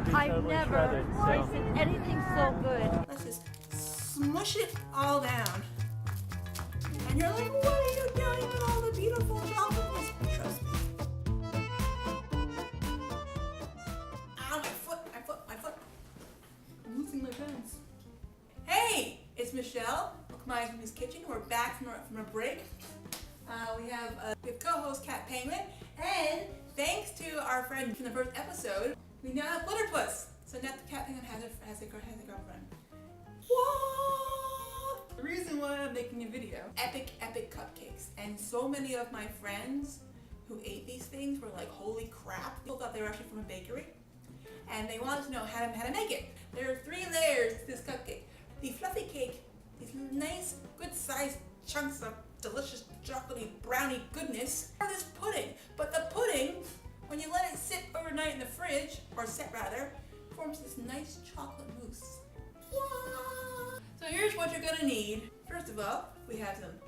be I've totally never shredded. So. tasted anything so good. Let's just smush it all down. And you're like, what are you doing with all the beautiful chocolates? Trust me. Ow, my foot. I'm losing my pants. Hey, it's Michelle. Welcome to Awesomeness Kitchen. We're back from a break. We have co-host Cat Penguin, and thanks to our friend from the first episode, we now have Glitterpuss. So now the Cat Penguin has a girlfriend. What? The reason why I'm making a video, epic cupcakes, and so many of my friends who ate these things were like, holy crap! People thought they were actually from a bakery, and they wanted to know how to make it. There are 3 layers to this cupcake. The fluffy cake, these nice, good-sized chunks of delicious chocolatey brownie goodness, or this pudding. But the pudding, when you let it sit overnight in the fridge, or set rather, forms this nice chocolate mousse. So here's what you're gonna need. First of all, we have some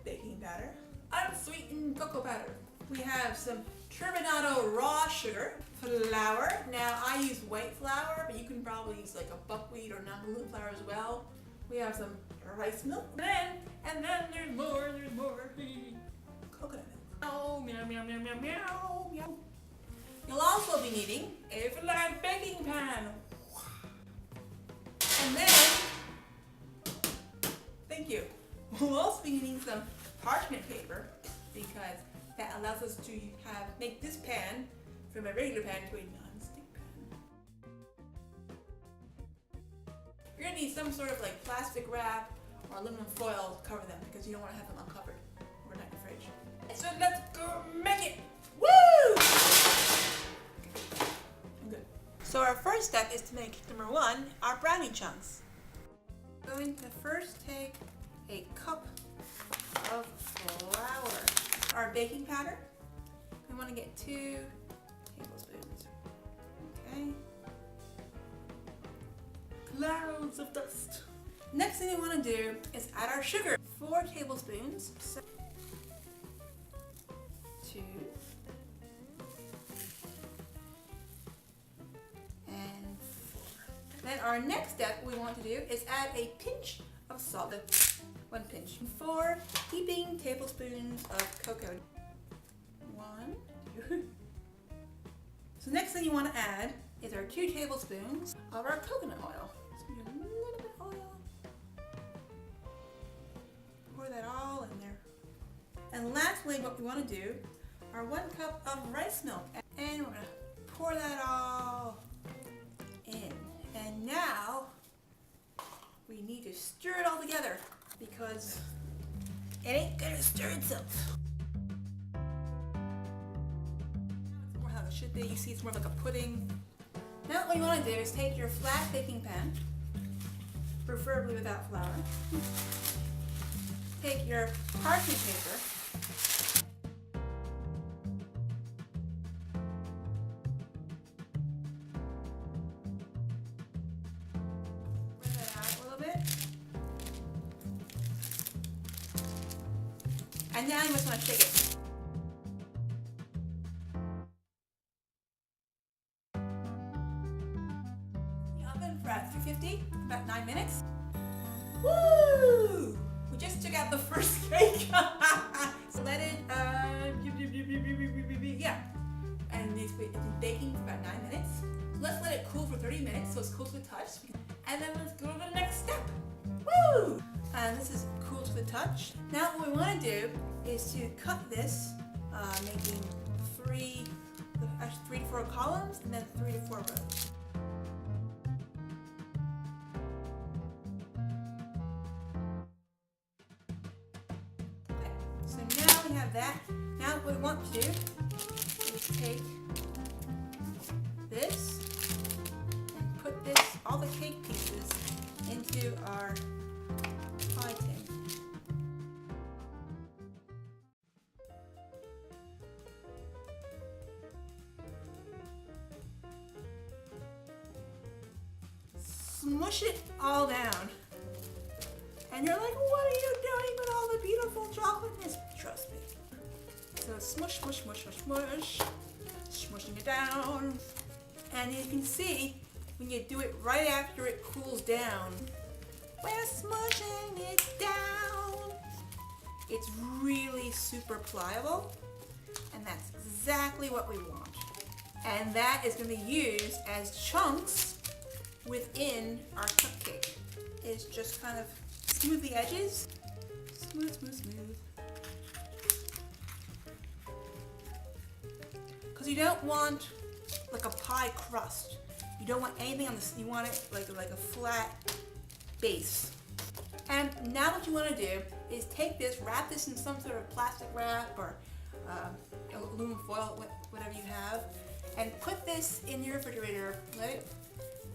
baking powder, unsweetened cocoa powder. We have some turbinado raw sugar, flour. Now I use white flour, but you can probably use like a buckwheat or non-gluten flour as well. We have some rice milk, and then there's more. Coconut milk. Oh, meow, meow, meow, meow, meow, meow. You'll also be needing a flat baking pan. And then, thank you. We'll also be needing some parchment paper because that allows us to make this pan from a regular pan to a non-stick pan. You're gonna need some sort of like plastic wrap or aluminum foil to cover them because you don't want to have them uncovered overnight in the fridge. So let's go make it! Woo! I'm good. So our first step is to make, number 1, our brownie chunks. We're going to first take a cup of flour. Our baking powder, we want to get 2 tablespoons. Okay. Clouds of dust. Next thing we want to do is add our sugar. 4 tablespoons. 2. And 4. Then our next step we want to do is add a pinch of salt. 1 pinch. 4 heaping tablespoons of cocoa. 1, 2. So next thing you want to add is our 2 tablespoons of our coconut oil. So a little bit of oil. Pour that all in there. And lastly, what we want to do are 1 cup of rice milk. And we're going to pour that all in. And now we need to stir it all together because it ain't gonna stir itself. It's more how it should be. You see, it's more like a pudding. Now what you want to do is take your flat baking pan, preferably without flour. Take your parchment paper. Spread that out a little bit. And now you just want to shake it. The oven for at 350, about 9 minutes. Woo! We just took out the first cake. So let it, yeah. And it's been baking for about 9 minutes. So let's let it cool for 30 minutes so it's cool to the touch. And then let's go to the next step. Woo! And this is cool to the touch. Now what we want to do is to cut this, making 3 to 4 columns and then 3 to 4 rows. Okay, so now we have that. Now what we want to do is take this and put all the cake pieces into our pie tin. Smush it all down. And you're like, what are you doing with all the beautiful chocolateness? Trust me. So smush, smush, smush, smush, smush. Smushing it down. And you can see when you do it right after it cools down, we're smushing it down. It's really super pliable, and that's exactly what we want. And that is going to be used as chunks within our cupcake. It's just kind of smooth the edges. Smooth, smooth, smooth. Because you don't want like a pie crust. You don't want anything on this. You want it like a flat base. And now what you want to do is take this, wrap this in some sort of plastic wrap or aluminum foil, whatever you have, and put this in your refrigerator. Let it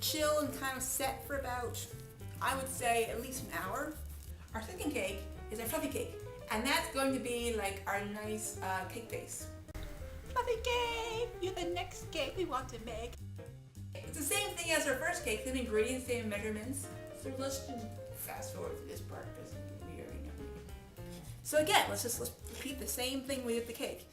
chill and kind of set for about, I would say, at least an hour. Our second cake is our fluffy cake, and that's going to be like our nice cake base. Fluffy cake, you're the next cake we want to make. It's the same thing as our first cake, same ingredients, same measurements. So let's just fast forward to this part because we already know. So again, let's repeat the same thing we did with the cake.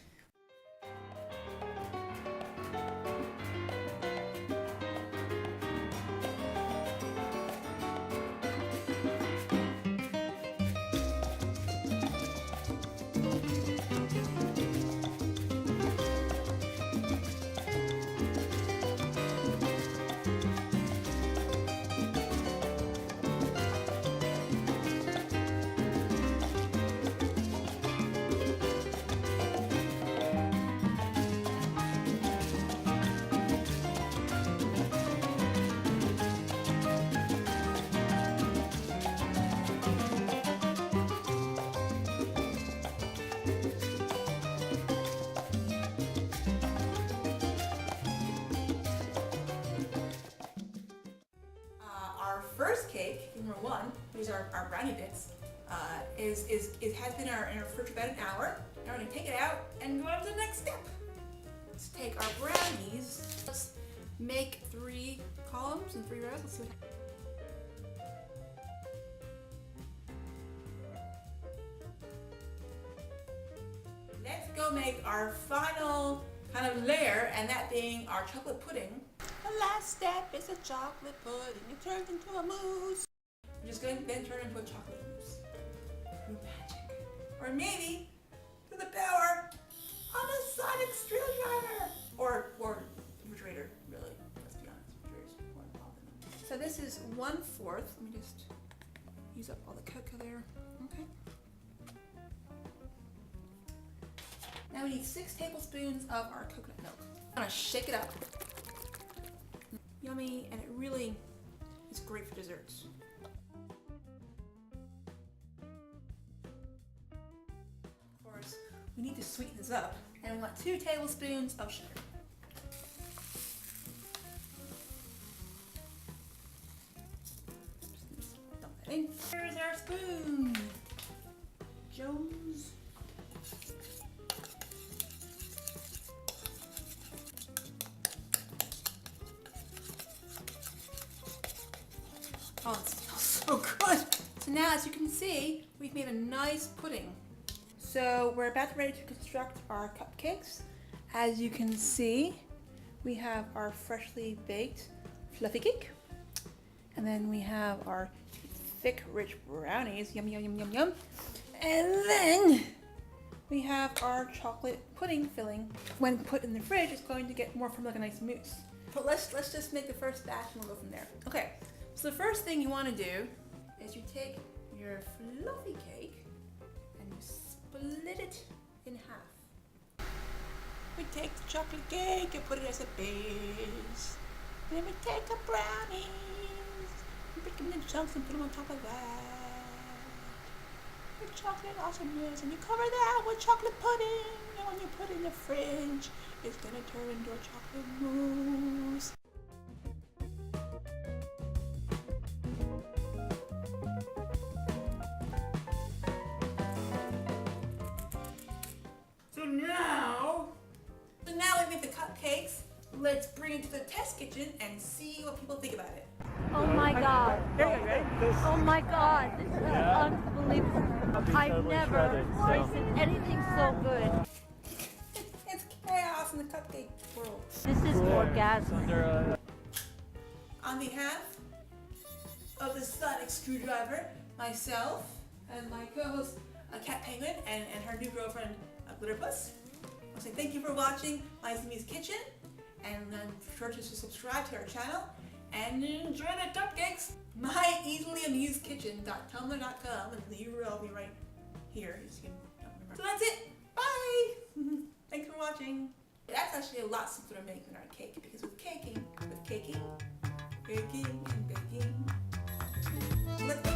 First cake, number one, these are our brownie bits, it has been in our fridge about an hour. Now we're going to take it out and go on to the next step. Let's take our brownies. Let's make 3 columns and 3 rows. Let's see what happens. Let's go make our final kind of layer, and that being our chocolate pudding. The last step is a chocolate pudding. It turns into a mousse. We're just going to then turn into a chocolate mousse. Through magic. Or maybe through the power of a sonic screwdriver. Or refrigerator, really. Let's be honest. Refrigerator's more important. So this is 1/4. Let me just use up all the cocoa there. Okay. Now we need 6 tablespoons of our coconut milk. I'm going to shake it up. Yummy, and it really is great for desserts. Of course, we need to sweeten this up, and we want 2 tablespoons of sugar. Just dump that in. Here's our spoon. Jones. Oh, it smells so good. So now, as you can see, we've made a nice pudding. So we're about ready to construct our cupcakes. As you can see, we have our freshly baked fluffy cake. And then we have our thick, rich brownies. Yum, yum, yum, yum, yum. And then we have our chocolate pudding filling. When put in the fridge, it's going to get more from like a nice mousse. But let's just make the first batch and we'll go from there. Okay. So the first thing you want to do is you take your fluffy cake and you split it in half. We take the chocolate cake and put it as a base. Then we take the brownies and break them into chunks and put them on top of that. With chocolate awesomeness, and you cover that with chocolate pudding. And when you put it in the fridge, it's gonna turn into a chocolate mousse. So now we make the cupcakes. Let's bring it to the test kitchen and see what people think about it. Oh my God. Oh my God. This is unbelievable. I've never tasted anything so good. It's chaos in the cupcake world. This is orgasm. On behalf of the sonic screwdriver, myself, and my co-host, Cat Penguin, and her new girlfriend, Glitterpuss, I'll say thank you for watching Liza's Kitchen, and then be sure to subscribe to our channel, and enjoy the cupcakes! myeasilyAmusedKitchen.tumblr.com, and the URL will be right here, as you can remember. So that's it! Bye! Thanks for watching! That's actually a lot simpler to make than our cake, because with caking, baking, and baking, let's